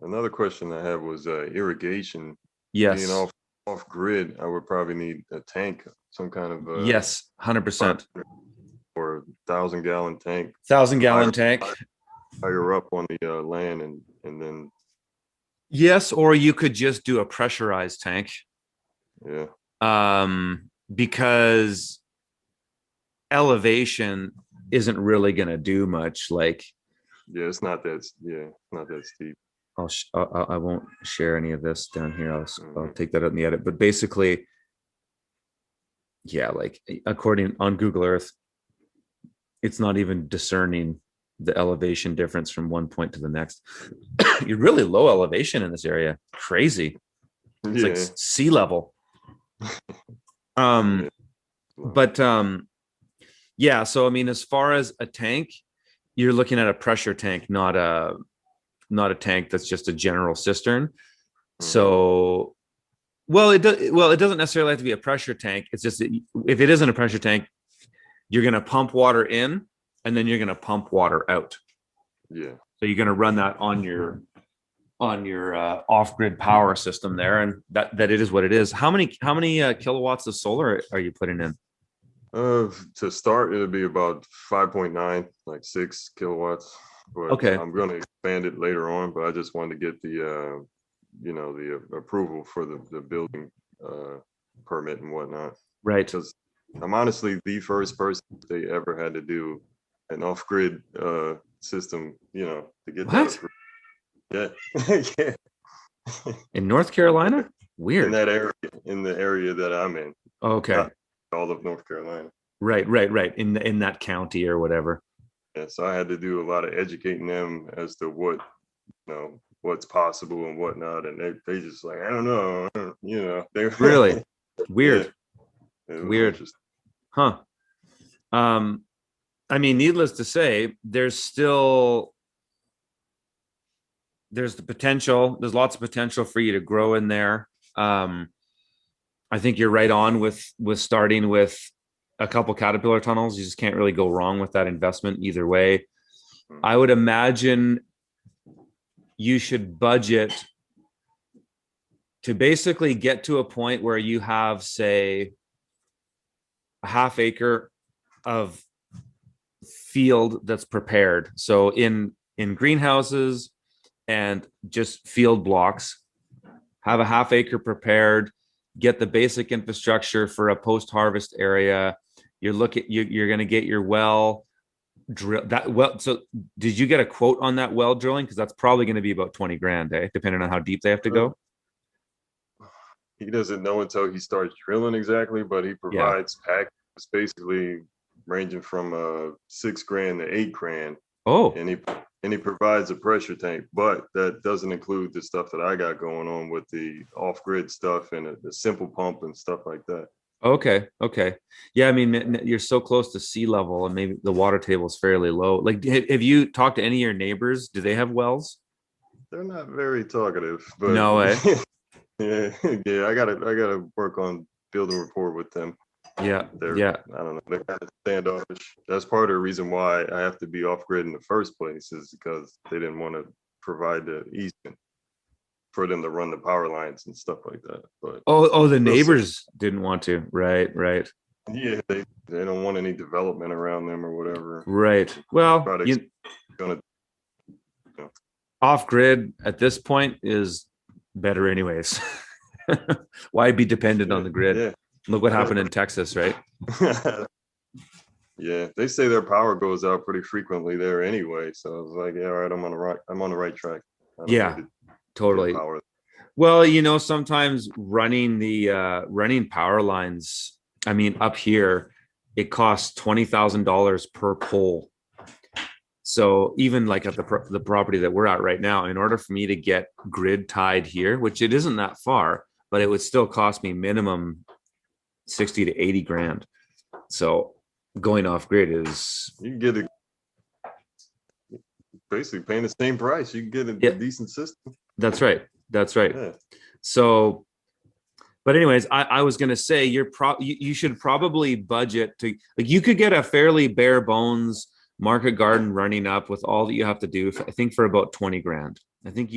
Another question I had was irrigation. Being Yes. off grid, I would probably need a tank, some kind of Yes, five 100%. or 1,000 gallon tank Thousand higher gallon tank. higher up on the land, and then Yes, or you could just do a pressurized tank. yeah, Because elevation isn't really going to do much. Like, yeah, it's not that not that steep. I won't share any of this down here. I'll Hmm. take that out in the edit. But basically, yeah, like according on Google Earth, it's not even discerning the elevation difference from one point to the next. You're really low elevation in this area. Crazy. It's like Yeah, sea level. yeah. Um, Well, but yeah, so I mean, as far as a tank, you're looking at a pressure tank, not a tank that's just a general cistern. hmm. So, well, it doesn't necessarily have to be a pressure tank. It's just that if it isn't a pressure tank, you're going to pump water in and then you're going to pump water out. Yeah. So you're going to run that on your off grid power system there, and that it is what it is. How many kilowatts of solar are you putting in? To start, it'll be about 5.9, like 6 kilowatts. But Okay, I'm going to expand it later on. But I just wanted to get the approval for the building uh, permit and whatnot. right. Because I'm honestly the first person they ever had to do an off-grid system, to get that What? approved. Yeah, yeah. In North Carolina? In Weird. that area, in the area that I'm in, Okay. not all of North Carolina. Right. In that county or whatever. Yeah, so I had to do a lot of educating them as to what's possible and whatnot, and they just like, I don't know, they Really? yeah, Weird. it was Weird. interesting. Huh. Um, I mean, needless to say, there's the potential. There's lots of potential for you to grow in there. Um, I think you're right on with starting with a couple Caterpillar tunnels. You just can't really go wrong with that investment either way. I Mhm. would imagine you should budget to basically get to a point where you have, say, a half acre of field that's prepared. So in greenhouses and just field blocks, have a half acre prepared, get the basic infrastructure for a post harvest area. You're going to get your well drill that well. So did you get a quote on that well drilling? Because that's probably going to be about 20 grand, depending on how deep they have to Uh, go. he doesn't know until he starts drilling exactly, but he Yeah. provides packages basically ranging from 6 grand to 8 grand, Oh, and he provides a pressure tank, but that doesn't include the stuff that I got going on with the off grid stuff and the simple pump and stuff like that. okay. Yeah, I mean, you're so close to sea level, and maybe the water table is fairly low. Like, have you talked to any of your neighbors? Do they have wells? They're not very talkative, but No way. yeah, yeah, I gotta work on building rapport with them. Yeah, They're yeah. I don't know, they're kind of standoffish. That's part of the reason why I have to be off grid in the first place, is because they didn't want to provide the easement for them to run the power lines and stuff like that. But Oh, the we'll see. neighbors didn't want to. Right. Yeah, they don't want any development around them or whatever. Right. Well, Products gonna, you know, off grid at this point is better anyways. Why be dependent on yeah, the grid? yeah. Look what I happened don't in Texas, right? Yeah, they say their power goes out pretty frequently there anyway. So I was like, yeah, all right, I'm on the right track. I don't need Yeah, to get totally. power. Well, sometimes running power lines, I mean, up here, it costs $20,000 per pole. So even like at the property that we're at right now, in order for me to get grid tied here, which it isn't that far, but it would still cost me minimum 60 to 80 grand. So going off grid is, You can get it basically paying the same price. You can get a yeah, decent system. that's right. That's right. Yeah. So, but anyways, I was gonna say you should probably budget to, like, you could get a fairly bare bones market garden running up with all that you have to do, I think, for about 20 grand. I think